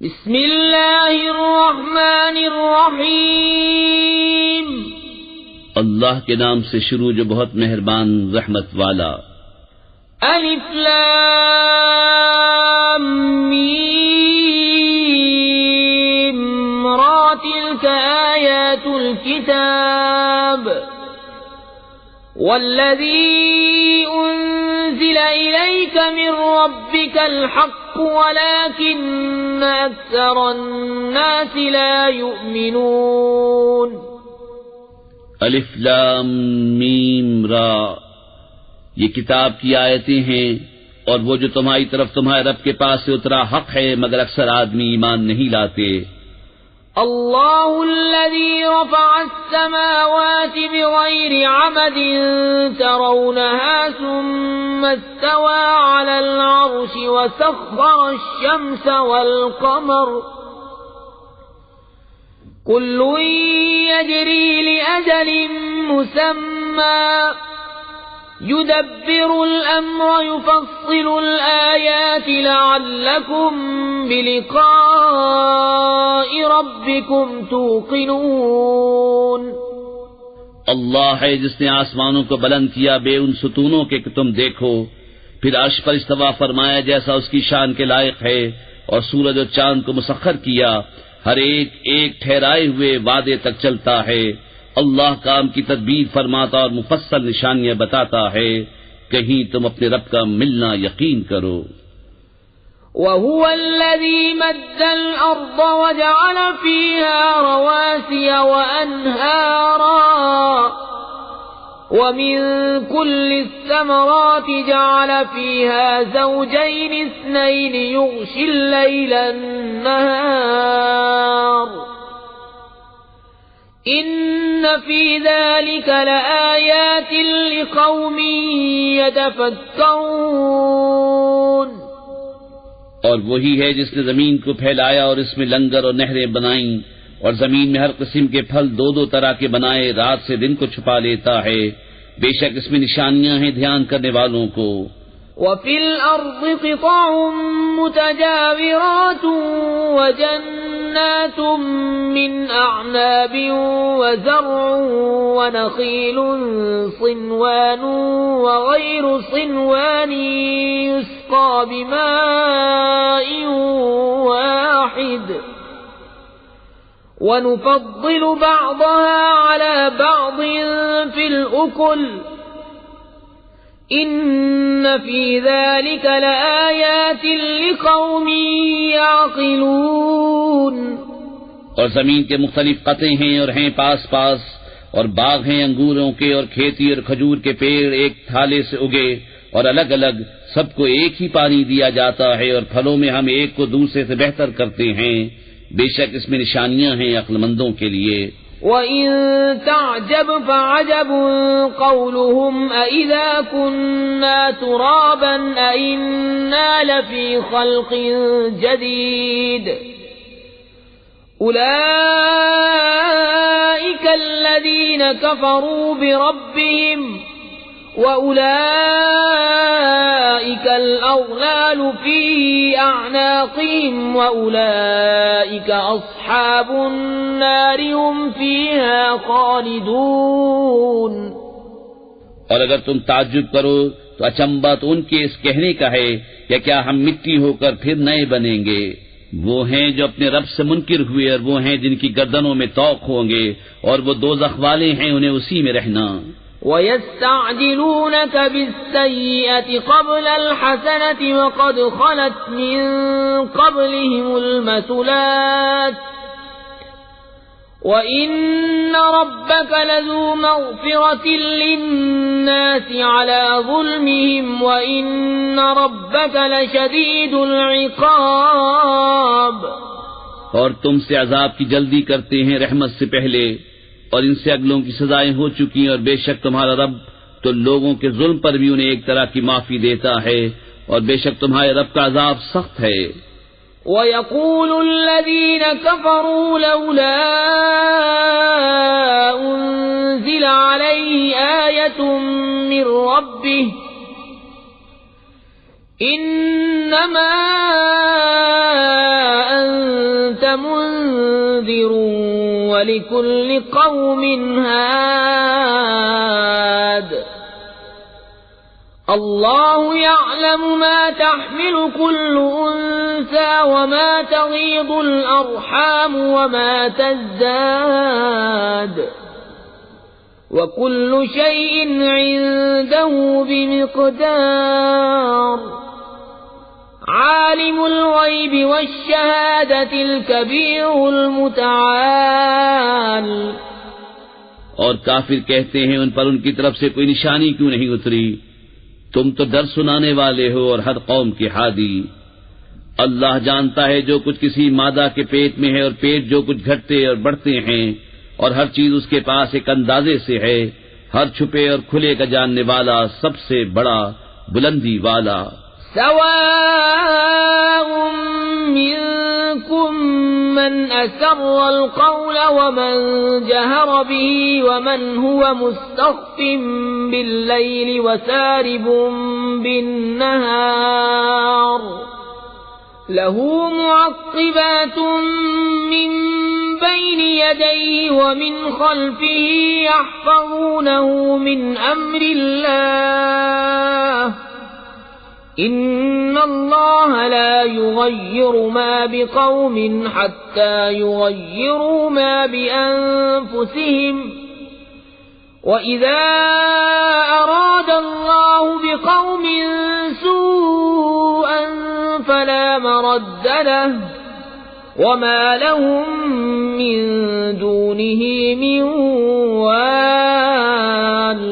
بسم اللہ الرحمن الرحیم، اللہ کے نام سے شروع جو بہت مہربان رحمت والا۔ الف لام میم را تلک آیات الكتاب والذی انزل الیک من ربک الحق ولكن اکثر الناس لا یؤمنون۔ الف لام میم را، یہ کتاب کی آیتیں ہیں، اور وہ جو تمہاری طرف تمہارے رب کے پاس سے اترا حق ہے، مگر اکثر آدمی ایمان نہیں لاتے۔ اللہ الذی رفع السماوات بغیر عمد ترونها ثم استوى على العرش وسخر الشمس والقمر كل يجري لأجل مسمى يدبر الأمر يفصل الآيات لعلكم بلقاء ربكم توقنون۔ اللہ ہے جس نے آسمانوں کو بلند کیا بے ان ستونوں کے کہ تم دیکھو، پھر عرش پر استوا فرمایا جیسا اس کی شان کے لائق ہے، اور سورج اور چاند کو مسخر کیا، ہر ایک ایک ٹھہرائے ہوئے وعدے تک چلتا ہے۔ اللہ کام کی تدبیر فرماتا اور مفصل نشانیاں بتاتا ہے، کہیں تم اپنے رب کا ملنا یقین کرو۔ وَهُوَ الَّذِي مَدَّ الْأَرْضَ وَجَعَلَ فِيهَا رَوَاسِيَ وَأَنْهَارًا وَمِن كُلِّ الثَّمَرَاتِ جَعَلَ فِيهَا زَوْجَيْنِ اثْنَيْنِ يُغْشِي اللَّيْلَ النَّهَارَ إِنَّ فِي ذَلِكَ لَآيَاتٍ لِقَوْمٍ يَتَفَكَّرُونَ۔ اور وہی ہے جس نے زمین کو پھیلایا اور اس میں لنگر اور نہریں بنائیں، اور زمین میں ہر قسم کے پھل دو دو طرح کے بنائے، رات سے دن کو چھپا لیتا ہے، بے شک اس میں نشانیاں ہیں دھیان کرنے والوں کو۔ وَفِي الْأَرْضِ قِطَعٌ مُتَجَاوِرَاتٌ وَجَنَّاتٌ مِّنْ أَعْنَابٍ وَزَرْعٌ وَنَخِيلٌ صِنْوَانٌ وَغَيْرُ صِنْوَانٍ يُسْقَىٰ بِمَاءٍ وَاحِدٍ وَنُفَضِّلُ بَعْضَهَا عَلَى بَعْضٍ فِي الْأُكُلِ إِنَّ فِي ذَلِكَ لَآيَاتٍ لِقَوْمٍ يَعْقِلُونَ۔ اور زمین کے مختلف قطعے ہیں اور ہیں پاس پاس، اور باغ ہیں انگوروں کے اور کھیتی اور کھجور کے پیڑ ایک تھالے سے اگے، اور الگ الگ سب کو ایک ہی پانی دیا جاتا ہے، اور پھلوں میں ہم ایک کو دوسرے سے بہتر کرتے ہیں، بے شک اس میں نشانیاں ہیں عقل مندوں کے لیے۔ وَإِن تَعْجَبْ فَعَجَبٌ قَوْلُهُمْ أَإِذَا كُنَّا تُرَابًا أَإِنَّا لَفِي خَلْقٍ جَدِيدٍ أُولَئِكَ الَّذِينَ كَفَرُوا بِرَبِّهِمْ وَأُولَئِكَ الْأَغْلَالُ فِي أَعْنَاقِهِمْ وَأُولَئِكَ أَصْحَابُ النَّارِ هُمْ فِيهَا خَالِدُونَ۔ اور اگر تم تعجب کرو تو اچنبا تو ان کے اس کہنے کا ہے کہ کیا ہم مٹی ہو کر پھر نئے بنیں گے؟ وہ ہیں جو اپنے رب سے منکر ہوئے، اور وہ ہیں جن کی گردنوں میں طوق ہوں گے، اور وہ دوزخ والے ہیں، انہیں اسی میں رہنا۔ وَيَسْتَعْجِلُونَكَ بِالسَّيِّئَةِ قَبْلَ الْحَسَنَةِ وَقَدْ خَلَتْ مِن قَبْلِهِمُ الْمَثُلَاتُ وَإِنَّ رَبَّكَ لَذُو مَغْفِرَةٍ لِلنَّاسِ عَلَى ظُلْمِهِمْ وَإِنَّ رَبَّكَ لَشَدِيدُ الْعِقَابِ۔ اور تم سے عذاب کی جلدی کرتے ہیں رحمت سے پہلے، اور ان سے اگلوں کی سزائیں ہو چکی، اور بے شک تمہارا رب تو لوگوں کے ظلم پر بھی انہیں ایک طرح کی معافی دیتا ہے، اور بے شک تمہارے رب کا عذاب سخت ہے۔ وَيَقُولُ الَّذِينَ كَفَرُوا لَوْلَا أُنزِلَ عَلَيْهِ آيَةٌ مِّن رَّبِّهِ إِنَّمَا وَلِكُلِّ قَوْمٍ هَادٍ اللہ يعلم ما تحمل كل انثى وما تغيض الارحام وما تزداد وكل شيء عنده بمقدار عالم الغيب والشهادة الكبير المتعال۔ اور کافر کہتے ہیں ان پر ان کی طرف سے کوئی نشانی کیوں نہیں اتری؟ تم تو ڈر سنانے والے ہو اور ہر قوم کے ہادی۔ اللہ جانتا ہے جو کچھ کسی مادہ کے پیٹ میں ہے اور پیٹ جو کچھ گھٹتے اور بڑھتے ہیں، اور ہر چیز اس کے پاس ایک اندازے سے ہے، ہر چھپے اور کھلے کا جاننے والا، سب سے بڑا، بلندی والا۔ سواء منكم من أسر القول ومن جهر به ومن هو مستخف بالليل وسارب بالنهار له معقبات من بين يديه ومن خلفه يحفظونه من أمر الله ان اللہ لا یغیر ما بقوم حتى یغیروا ما بانفسهم واذا اراد اللہ بقوم سوءا فلا مرد له وما لهم من دونه من وال۔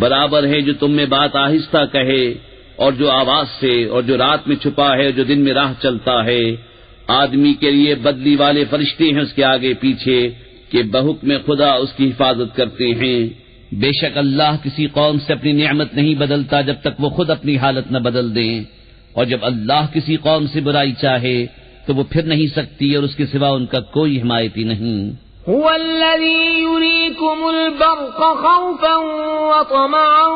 برابر ہے جو تم میں بات آہستہ کہے اور جو آواز سے، اور جو رات میں چھپا ہے اور جو دن میں راہ چلتا ہے۔ آدمی کے لیے بدلی والے فرشتے ہیں اس کے آگے پیچھے کہ بحکم خدا اس کی حفاظت کرتے ہیں۔ بے شک اللہ کسی قوم سے اپنی نعمت نہیں بدلتا جب تک وہ خود اپنی حالت نہ بدل دیں، اور جب اللہ کسی قوم سے برائی چاہے تو وہ پھر نہیں سکتی اور اس کے سوا ان کا کوئی حمایتی نہیں۔ هو الذي يريكم البرق خوفا وطمعا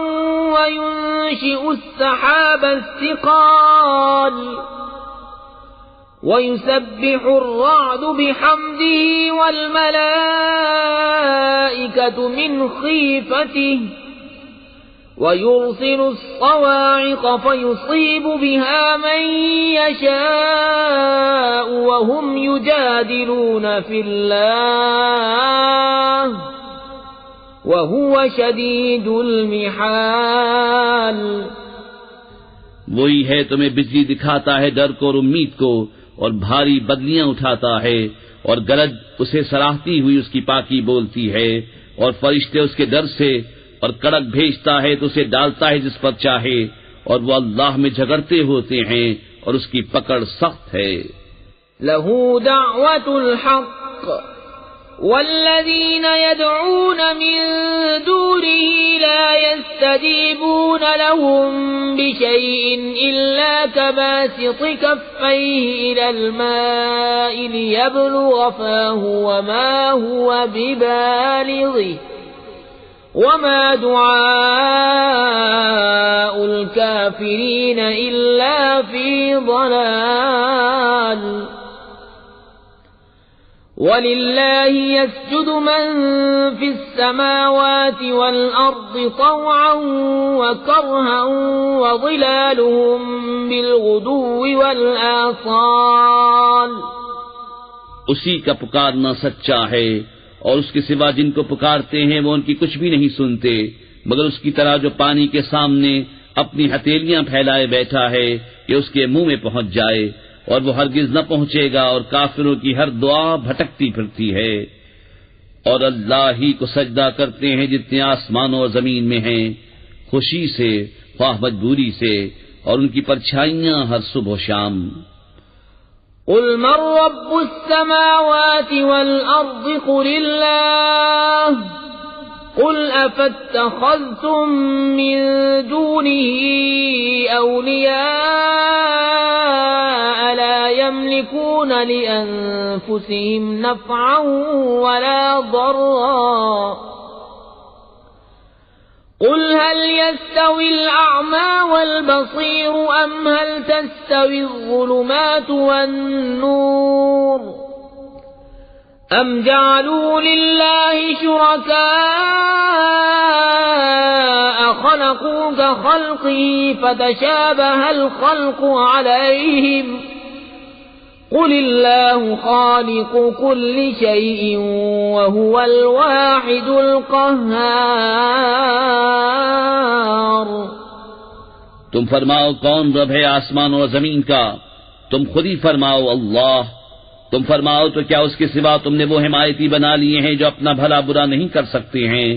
وينشئ السحاب الثقال ويسبح الرعد بحمده والملائكة من خيفته ويرسل الصواعق فيصيب بها من يشاء وهم يجادلون في الله وهو شديد المحال۔ وہی ہے تمہیں بجلی دکھاتا ہے ڈر کو اور امید کو، اور بھاری بدلیاں اٹھاتا ہے، اور گرج اسے سراہتی ہوئی اس کی پاکی بولتی ہے، اور فرشتے اس کے ڈر سے، اور کڑک بھیجتا ہے تو اسے ڈالتا ہے جس پر چاہے، اور وہ اللہ میں جھگڑتے ہوتے ہیں اور اس کی پکڑ سخت ہے۔ لَهُ دَعْوَةُ الْحَقِّ وَالَّذِينَ يَدْعُونَ مِن دُونِهِ لَا يَسْتَجِيبُونَ لَهُم بِشَيْءٍ إِلَّا كَبَاسِطِ كَفَّيْهِ إِلَى الْمَاءِ لِيَبْلُغَ فَاهُ وَمَا هُوَ بِبَالِغِهِ وما دعاء الكافرين إلا في ضلال۔ ولله يسجد من في السماوات والأرض طوعا وكرها وظلالهم بالغدو والآصال۔ اسی کا پکارنا سچا ہے، اور اس کے سوا جن کو پکارتے ہیں وہ ان کی کچھ بھی نہیں سنتے، مگر اس کی طرح جو پانی کے سامنے اپنی ہتھیلیاں پھیلائے بیٹھا ہے کہ اس کے منہ میں پہنچ جائے، اور وہ ہرگز نہ پہنچے گا، اور کافروں کی ہر دعا بھٹکتی پھرتی ہے۔ اور اللہ ہی کو سجدہ کرتے ہیں جتنے آسمانوں اور زمین میں ہیں، خوشی سے خواہ مجبوری سے، اور ان کی پرچھائیاں ہر صبح و شام۔ قل من رب السماوات والأرض قل الله قل أفاتخذتم من دونه أولياء لا يملكون لأنفسهم نفعا ولا ضرا قل هل يستوي الأعمى والبصير أم هل تستوي الظلمات والنور أَمْ جَعَلُوا لِلَّهِ شُرَكَاءَ خَلَقُوا كَخَلْقِهِ فَتَشَابَهَ الْخَلْقُ عَلَيْهِمْ قُلِ اللَّهُ خَالِقُ كُلِّ شَيْءٍ وَهُوَ الْوَاحِدُ الْقَهَّارُ۔ تم فرماؤ کون رب ہے آسمان اور زمین کا؟ تم خود ہی فرماؤ اللہ۔ تم فرماؤ تو کیا اس کے سوا تم نے وہ حمایتی بنا لیے ہیں جو اپنا بھلا برا نہیں کر سکتے ہیں؟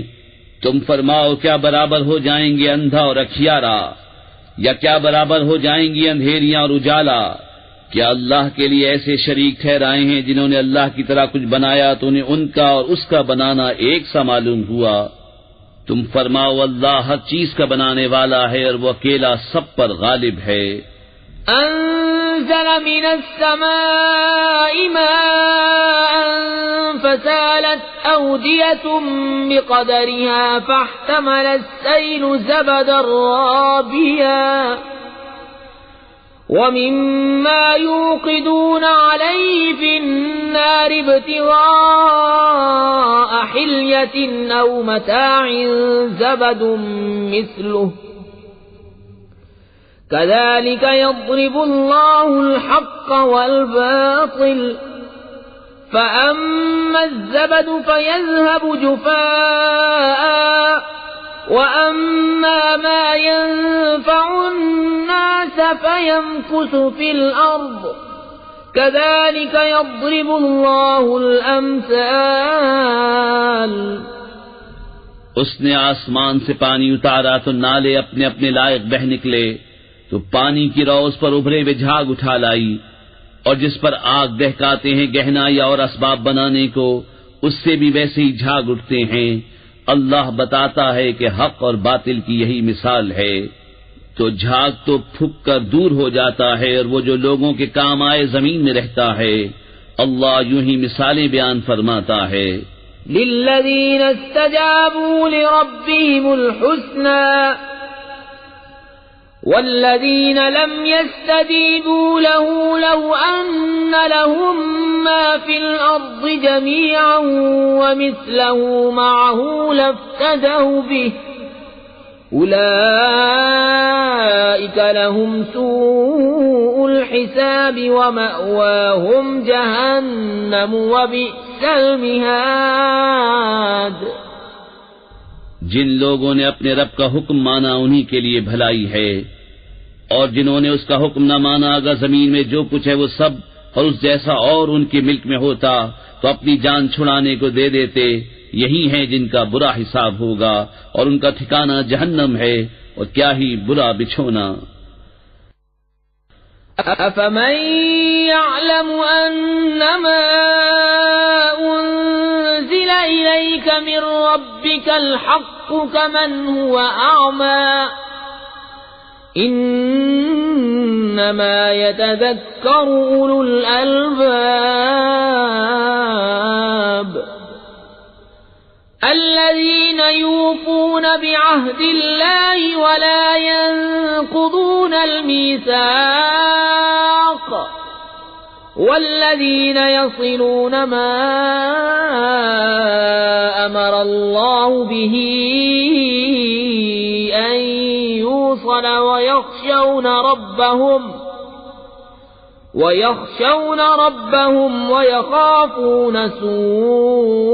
تم فرماؤ کیا برابر ہو جائیں گے اندھا اور اکھیارا، یا کیا برابر ہو جائیں گی اندھیریاں اور اجالا؟ کیا اللہ کے لیے ایسے شریک ٹھہرائے ہیں جنہوں نے اللہ کی طرح کچھ بنایا تو انہیں ان کا اور اس کا بنانا ایک سا معلوم ہوا؟ تم فرماؤ اللہ ہر چیز کا بنانے والا ہے اور وہ اکیلا سب پر غالب ہے۔ أنزل من السماء ماء فسالت أودية بقدرها فاحتمل السيل زبدا رابيا ومما يوقدون عليه في النار ابتغاء حلية أو متاع زبد مثله كذلك يضرب الله الحق والباطل فأما الزبد فيذهب جفاء وأما ما ينفع الناس فيمكث في الأرض كذلك يضرب الله الأمثال۔ اس نے آسمان سے پانی اتارا تو نالے اپنے اپنے لائق بہ نکلے، تو پانی کی رو اس پر ابھرے ہوئے جھاگ اٹھا لائی، اور جس پر آگ دہکاتے ہیں گہنا یا اور اسباب بنانے کو، اس سے بھی ویسے ہی جھاگ اٹھتے ہیں۔ اللہ بتاتا ہے کہ حق اور باطل کی یہی مثال ہے، تو جھاگ تو پھک کر دور ہو جاتا ہے اور وہ جو لوگوں کے کام آئے زمین میں رہتا ہے۔ اللہ یوں ہی مثالیں بیان فرماتا ہے۔ للذین استجابوا لربهم الحسنى والذین لم يستجیبوا له لو ان لهم ما في الارض جميعا ومثله معه لافتدوا به اولئک لهم سوء الحساب ومأواهم جہنم وبئس المہاد۔ جن لوگوں نے اپنے رب کا حکم مانا انہی کے لیے بھلائی ہے، اور جنہوں نے اس کا حکم نہ مانا اگر زمین میں جو کچھ ہے وہ سب اور اس جیسا اور ان کے ملک میں ہوتا تو اپنی جان چھڑانے کو دے دیتے، یہی ہیں جن کا برا حساب ہوگا اور ان کا ٹھکانہ جہنم ہے، اور کیا ہی برا بچھونا۔ أَفَمَن يَعْلَمُ أَنَّمَا أُنزِلَ إِلَيْكَ مِن رَّبِّكَ الْحَقُّ كَمَنْ هُوَ أَعْمَىٰ إِنَّمَا يَتَذَكَّرُ أُولُو الْأَلْبَابِ الَّذِينَ يُوفُونَ بِعَهْدِ اللَّهِ وَلَا يَنقُضُونَ الْمِيثَاقَ وَالَّذِينَ يَصِلُونَ مَا أَمَرَ اللَّهُ بِهِ أَن يُوصَلَ وَيَخْشَوْنَ رَبَّهُمْ وَيَخَافُونَ سُوءَ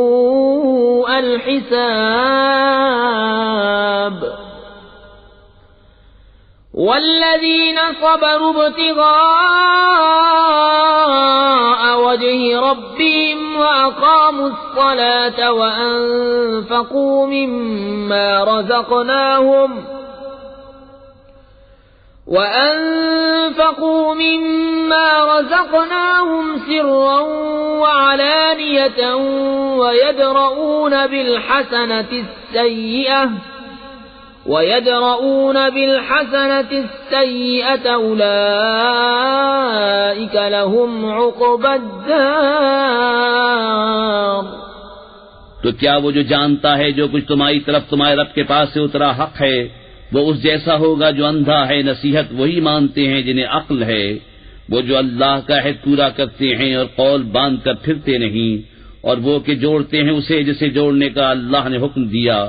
الْحِسَابِ وَالَّذِينَ صَبَرُوا ابْتِغَاءَ وَجْهِ رَبِّهِمْ وَأَقَامُوا الصَّلَاةَ وَأَنفَقُوا مِمَّا رَزَقْنَاهُمْ سِرًّا وَعَلَانِيَةً وَيَدْرَؤُونَ بِالْحَسَنَةِ السَّيِّئَةَ أُولَئِكَ لَهُمْ عُقْبَى الدَّارِ۔ تو کیا وہ جو جانتا ہے جو کچھ تمہاری طرف تمہارے رب کے پاس سے اترا حق ہے، وہ اس جیسا ہوگا جو اندھا ہے؟ نصیحت وہی مانتے ہیں جنہیں عقل ہے، وہ جو اللہ کا عہد پورا کرتے ہیں اور قول باندھ کر پھرتے نہیں، اور وہ کہ جوڑتے ہیں اسے جسے جوڑنے کا اللہ نے حکم دیا،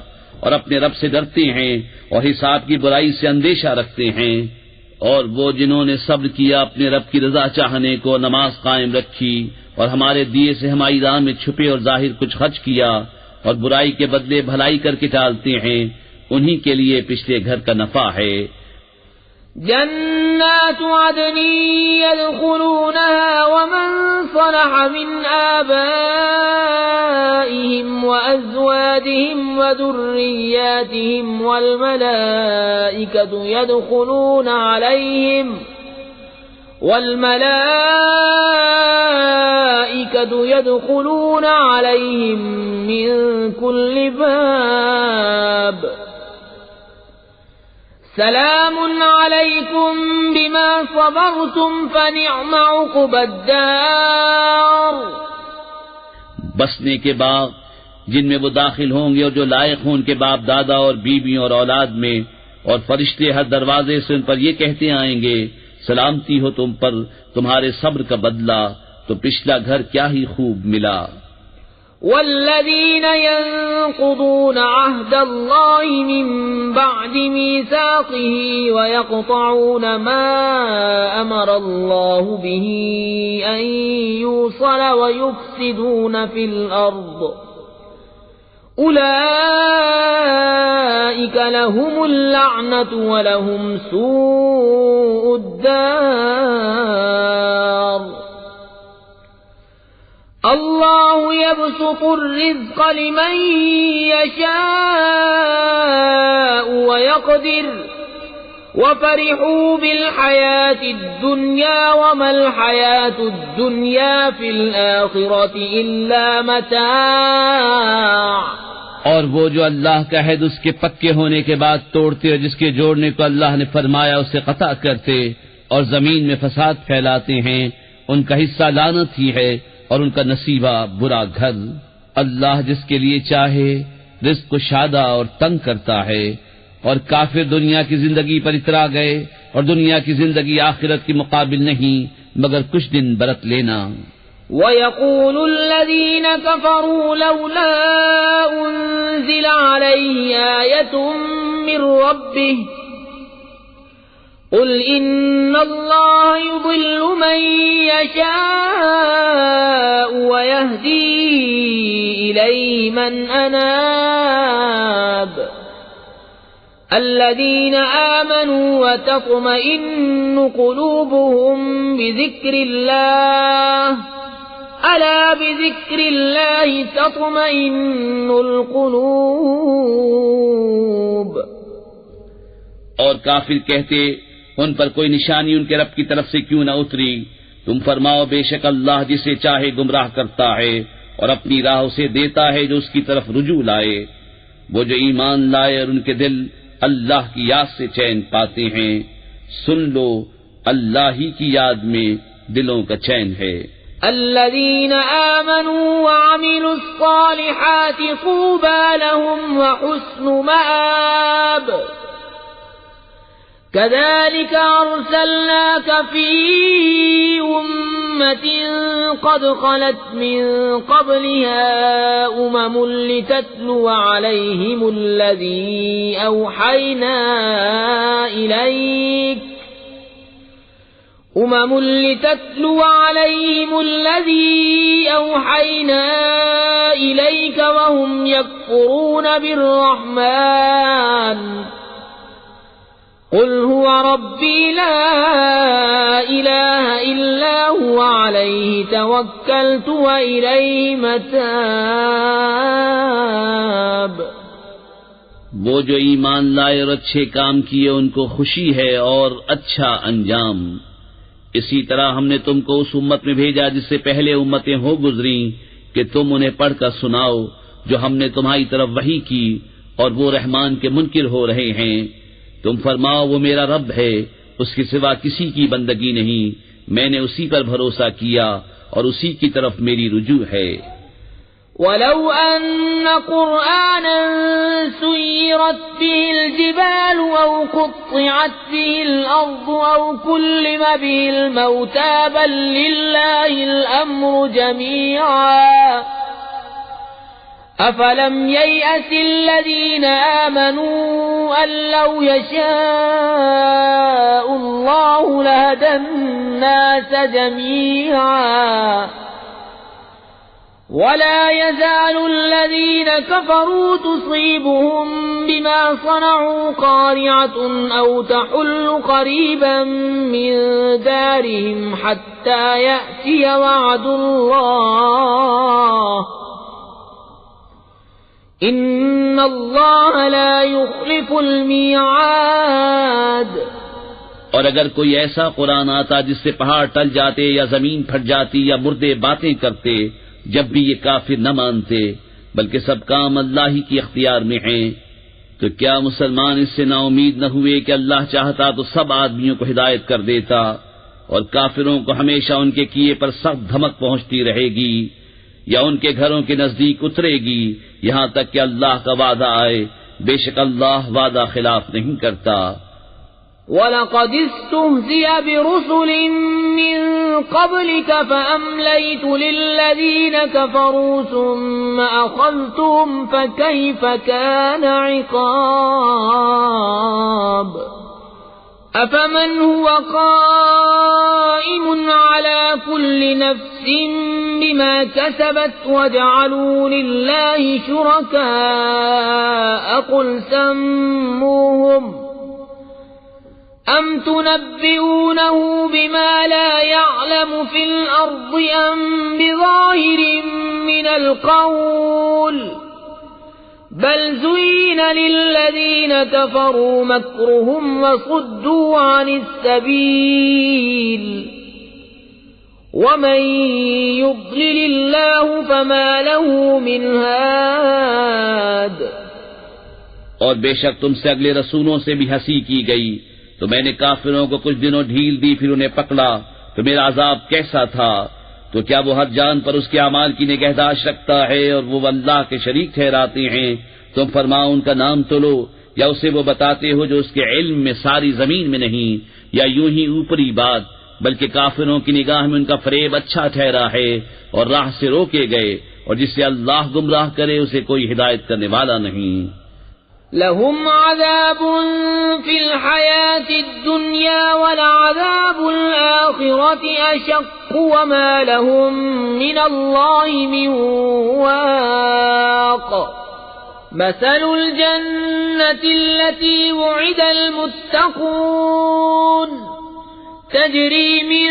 اور اپنے رب سے ڈرتے ہیں اور حساب کی برائی سے اندیشہ رکھتے ہیں، اور وہ جنہوں نے صبر کیا اپنے رب کی رضا چاہنے کو، نماز قائم رکھی اور ہمارے دیے سے ہماری راہ میں چھپے اور ظاہر کچھ خرچ کیا، اور برائی کے بدلے بھلائی کر کے ٹالتے ہیں، انہی کے لیے پچھلے گھر کا نفع ہے۔ جنات عدن يدخلونها ومن صلح من آبائهم وأزواجهم وذرياتهم والملائكة يدخلون عليهم من كل باب سلام علیکم بما صبرتم فنعم عقبی الدار۔ بسنے کے باغ جن میں وہ داخل ہوں گے اور جو لائق ہوں ان کے باپ دادا اور بیویوں اور اولاد میں، اور فرشتے ہر دروازے سے ان پر یہ کہتے آئیں گے سلامتی ہو تم پر، تمہارے صبر کا بدلہ تو پچھلا گھر کیا ہی خوب ملا۔ والذین ينقضون عهد الله من بعد ميثاقه ويقطعون ما أمر الله به أن يوصل ويفسدون في الأرض أولئك لهم اللعنة ولهم سوء الدار۔ اللہ یبسط الرزق لمن یشاء ویقدر وفرحوا بالحیاة الدنیا وما الحیاة الدنیا فی الآخرة الا متاع۔ اور وہ جو اللہ کا عہد اس کے پکے ہونے کے بعد توڑتے اور جس کے جوڑنے کو اللہ نے فرمایا اسے قطع کرتے اور زمین میں فساد پھیلاتے ہیں، ان کا حصہ لعنت ہی ہے اور ان کا نصیبہ برا گھر۔ اللہ جس کے لیے چاہے رزق کو شادہ اور تنگ کرتا ہے، اور کافر دنیا کی زندگی پر اترا گئے، اور دنیا کی زندگی آخرت کی مقابل نہیں مگر کچھ دن برت لینا۔ وَيَقُولُ الَّذِينَ كَفَرُوا لَوْلَا أُنزِلَ عَلَيْهِ آيَةٌ مِّن رَّبِّهِ قل ان اللہ یضل من یشاء ویہدی الیہ من اناب الذین آمنوا وتطمئن قلوبهم بذکر اللہ الا بذکر اللہ تطمئن القلوب۔ اور کافر کہتے ان پر کوئی نشانی ان کے رب کی طرف سے کیوں نہ اتری؟ تم فرماؤ بے شک اللہ جسے چاہے گمراہ کرتا ہے اور اپنی راہ اسے دیتا ہے جو اس کی طرف رجوع لائے۔ وہ جو ایمان لائے اور ان کے دل اللہ کی یاد سے چین پاتے ہیں، سن لو اللہ ہی کی یاد میں دلوں کا چین ہے۔ الذين آمنوا وعملوا الصالحات طوبى لهم وحسن مآب كذلك أرسلناك في أمة قد خلت من قبلها لتتلو عليهم الذي أوحينا إليك وهم يكفرون بالرحمن قل هو ربي لا إله إلا هو عليه توكلت وإليه متاب۔ وہ جو ایمان لائے اور اچھے کام کیے ان کو خوشی ہے اور اچھا انجام۔ اسی طرح ہم نے تم کو اس امت میں بھیجا جس سے پہلے امتیں ہو گزری کہ تم انہیں پڑھ کر سناؤ جو ہم نے تمہاری طرف وحی کی، اور وہ رحمان کے منکر ہو رہے ہیں۔ تم فرماؤ وہ میرا رب ہے، اس کے سوا کسی کی بندگی نہیں، میں نے اسی پر بھروسہ کیا اور اسی کی طرف میری رجوع ہے۔ وَلَوْ أَنَّ قُرْآنًا سُيِّرَتْ بِهِ الْجِبَالُ أَوْ قُطِّعَتْ بِهِ الْأَرْضُ أَوْ كُلِّمَ بِهِ الْمَوْتَى بَل لِّلَّهِ الْأَمْرُ جَمِيعًا أفلم ييأس الذين آمنوا أن لو يشاء الله لهدى الناس جميعا ولا يزال الذين كفروا تصيبهم بما صنعوا قارعة أو تحل قريبا من دارهم حتى يأتي وعد الله ان اللہ لا يخلف المیعاد۔ اور اگر کوئی ایسا قرآن آتا جس سے پہاڑ ٹل جاتے یا زمین پھٹ جاتی یا مردے باتیں کرتے، جب بھی یہ کافر نہ مانتے، بلکہ سب کام اللہ ہی کی اختیار میں ہیں، تو کیا مسلمان اس سے نا امید نہ ہوئے کہ اللہ چاہتا تو سب آدمیوں کو ہدایت کر دیتا، اور کافروں کو ہمیشہ ان کے کیے پر سخت دھمک پہنچتی رہے گی یا ان کے گھروں کے نزدیک اترے گی یہاں تک کہ اللہ کا وعدہ آئے، بے شک اللہ وعدہ خلاف نہیں کرتا۔ وَلَقَدِ اسْتُهْزِئَ بِرُسُلٍ مِّن قَبْلِكَ فَأَمْلَيْتُ لِلَّذِينَ كَفَرُوا ثُمَّ أَخَذْتُهُمْ فَكَيْفَ كَانَ عِقَابِ۔ أَفَمَنْ هُوَ قَائِمٌ عَلَى كُلِّ نَفْسٍ بِمَا كَسَبَتْ وَجَعَلُوا لِلَّهِ شُرَكَاءَ قُلْ سَمُّوهُمْ أَمْ تُنَبِّئُونَهُ بِمَا لَا يَعْلَمُ فِي الْأَرْضِ أَمْ بِظَاهِرٍ مِّنَ الْقَوْلِ بل زين للذين كفروا مكرهم وصدوا عن السبيل ومن يضلل الله فما له من هاد۔ اور بے شک تم سے اگلے رسولوں سے بھی ہنسی کی گئی، تو میں نے کافروں کو کچھ دنوں ڈھیل دی، پھر انہیں پکڑا، تو میرا عذاب کیسا تھا۔ تو کیا وہ ہر جان پر اس کے اعمال کی نگہداشت رکھتا ہے اور وہ اللہ کے شریک ٹھہراتے ہیں؟ تم فرماؤ ان کا نام تو لو، یا اسے وہ بتاتے ہو جو اس کے علم میں ساری زمین میں نہیں، یا یوں ہی اوپری بات، بلکہ کافروں کی نگاہ میں ان کا فریب اچھا ٹھہرا ہے اور راہ سے روکے گئے، اور جس سے اللہ گمراہ کرے اسے کوئی ہدایت کرنے والا نہیں۔ لهم عذاب في الحياة الدنيا ولعذاب الآخرة أشق وما لهم من الله من واق۔ مثل الجنة التي وعد المتقون تجري من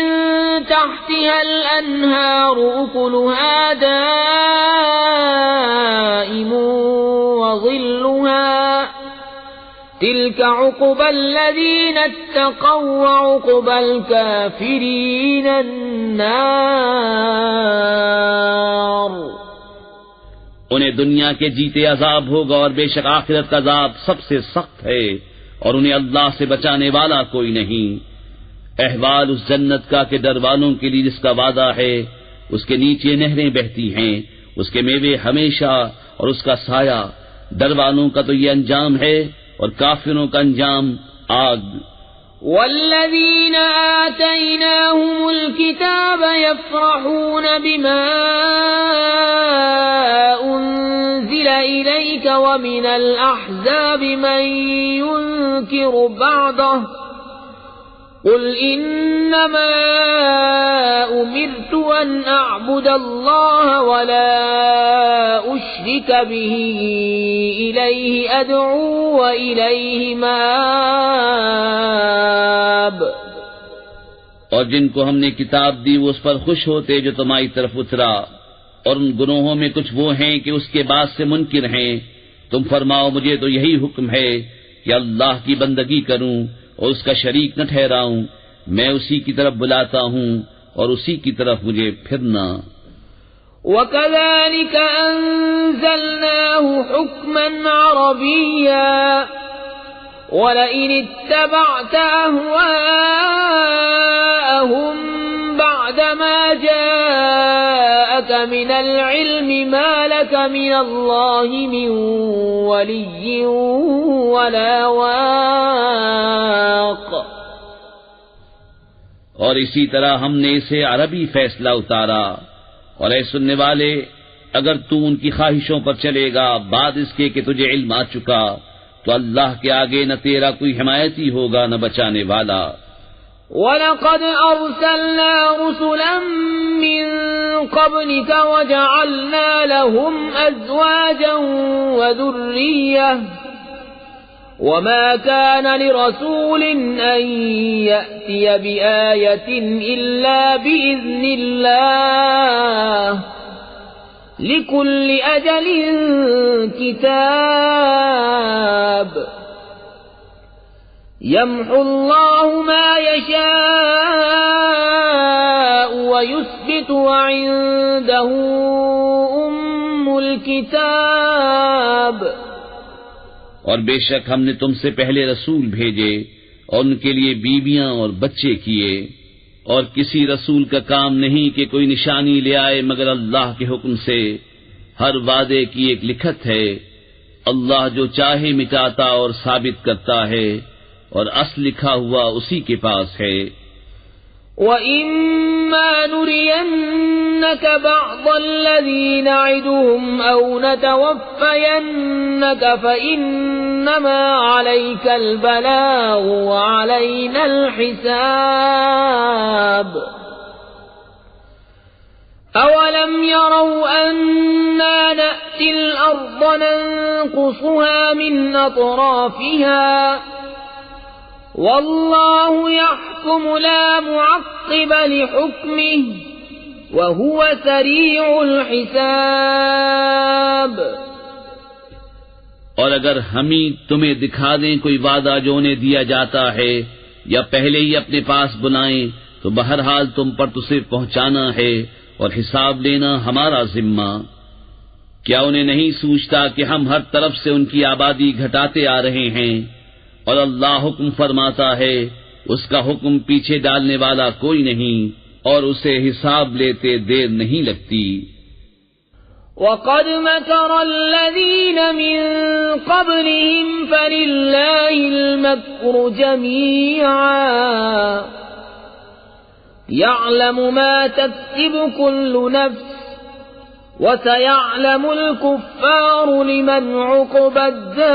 تحتها الأنهار أكلها دائم وظلها تلك عقبى الذين اتقوا وعقبى الكافرين النار۔ انہیں دنیا کے جیتے عذاب ہوگا، اور بے شک آخرت کا عذاب سب سے سخت ہے، اور انہیں اللہ سے بچانے والا کوئی نہیں۔ احوال اس جنت کا کہ ڈر والوں کے لیے جس کا وعدہ ہے، اس کے نیچے نہریں بہتی ہیں، اس کے میوے ہمیشہ اور اس کا سایہ۔ ڈر والوں کا تو یہ انجام ہے، اور کافروں کا انجام آگ۔ والذین آتیناہم الکتاب یفرحون بما انزل الیک ومن الاحزاب من ينکر بعضہ قل انما امرت ان اعبد اللہ ولا اشرک به الیہ ادعو والیہ مآب۔ اور جن کو ہم نے کتاب دی وہ اس پر خوش ہوتے جو تمہاری طرف اترا، اور ان گناہوں میں کچھ وہ ہیں کہ اس کے بعد سے منکر ہیں۔ تم فرماؤ مجھے تو یہی حکم ہے کہ اللہ کی بندگی کروں اور اس کا شریک نہ ٹھہراؤں، میں اسی کی طرف بلاتا ہوں اور اسی کی طرف مجھے پھرنا۔ وَكَذَلِكَ أَنزَلْنَاهُ حُكْمًا عَرَبِيًّا وَلَئِنِ اتَّبَعْتَ أَهْوَاءَهُمْ بَعْدَمَا جَاءَكَ مِنَ الْعِلْمِ مَا لَكَ مِنَ اللَّهِ مِنْ وَلِيٍّ وَلَا وَاقٍ۔ اور اسی طرح ہم نے اسے عربی فیصلہ اتارا، اور اے سننے والے اگر تو ان کی خواہشوں پر چلے گا بعد اس کے کہ تجھے علم آ چکا تو اللہ کے آگے نہ تیرا کوئی حمایتی ہوگا نہ بچانے والا۔ وَلَقَدْ أَرْسَلْنَا رُسُلًا مِّن قَبْلِكَ وَجَعَلْنَا لَهُمْ أَزْوَاجًا وَذُرِّيَّةً وَمَا كَانَ لِرَسُولٍ أَن يَأْتِيَ بِآيَةٍ إِلَّا بِإِذْنِ اللَّهِ لِكُلِّ أَجَلٍ كِتَابٌ يَمْحُو اللَّهُ مَا يَشَاءُ وَيُثْبِتُ وَعِندَهُ أُمُّ الْكِتَابِ۔ اور بے شک ہم نے تم سے پہلے رسول بھیجے اور ان کے لیے بیویاں اور بچے کیے، اور کسی رسول کا کام نہیں کہ کوئی نشانی لے آئے مگر اللہ کے حکم سے۔ ہر وعدے کی ایک لکھت ہے، اللہ جو چاہے مٹاتا اور ثابت کرتا ہے، اور اصل لکھا ہوا اسی کے پاس ہے۔ وَإِمَّا نُرِيَنَّكَ بَعْضَ الَّذِي نَعِدُهُمْ أَوْ نَتَوَفَّيَنَّكَ فَإِنَّمَا عَلَيْكَ الْبَلَاغُ وَعَلَيْنَا الْحِسَابُ۔ أَوَلَمْ يَرَوْا أَنَّا نَأْتِي الْأَرْضَ نَنقُصُهَا مِنْ أَطْرَافِهَا وَاللَّهُ يَحْكُمُ لَا مُعَقِّبَ لِحُكْمِهِ وَهُوَ سَرِيعُ الْحِسَابِ۔ اور اگر ہم ہی تمہیں دکھا دیں کوئی وعدہ جو انہیں دیا جاتا ہے یا پہلے ہی اپنے پاس بلائیں تو بہرحال تم پر تو صرف پہنچانا ہے اور حساب لینا ہمارا ذمہ۔ کیا انہیں نہیں سوچتا کہ ہم ہر طرف سے ان کی آبادی گھٹاتے آ رہے ہیں، اور اللہ حکم فرماتا ہے، اس کا حکم پیچھے ڈالنے والا کوئی نہیں، اور اسے حساب لیتے دیر نہیں لگتی۔ وَقَدْ مَكَرَ الَّذِينَ مِن قَبْلِهِمْ فَلِلَّهِ الْمَكْرُ جَمِيعًا يَعْلَمُ مَا تَكْسِبُ كُلُّ نَفْسٍ وَسَيَعْلَمُ الْكُفَّارُ لِمَنْ عُقْبَى الدَّارِ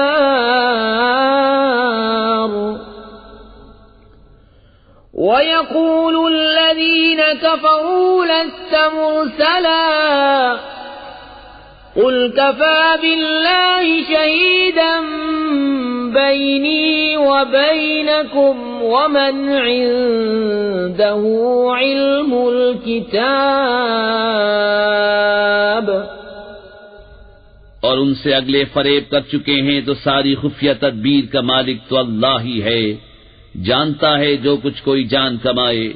وَيَقُولُ الَّذِينَ كَفَرُوا لَسْتَ مُرْسَلًا قُلْ كَفَى بِاللَّهِ شَهِيدًا بَيْنِي وَبَيْنَكُمْ وَمَنْ عِندَهُ عِلْمُ الْكِتَابِ۔ اور ان سے اگلے فریب کر چکے ہیں تو ساری خفیہ تدبیر کا مالک تو اللہ ہی ہے، جانتا ہے جو کچھ کوئی جان کمائے۔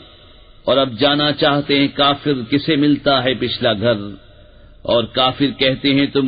اور اب جانا چاہتے ہیں کافر کسے ملتا ہے پچھلا گھر، اور کافر کہتے ہیں تم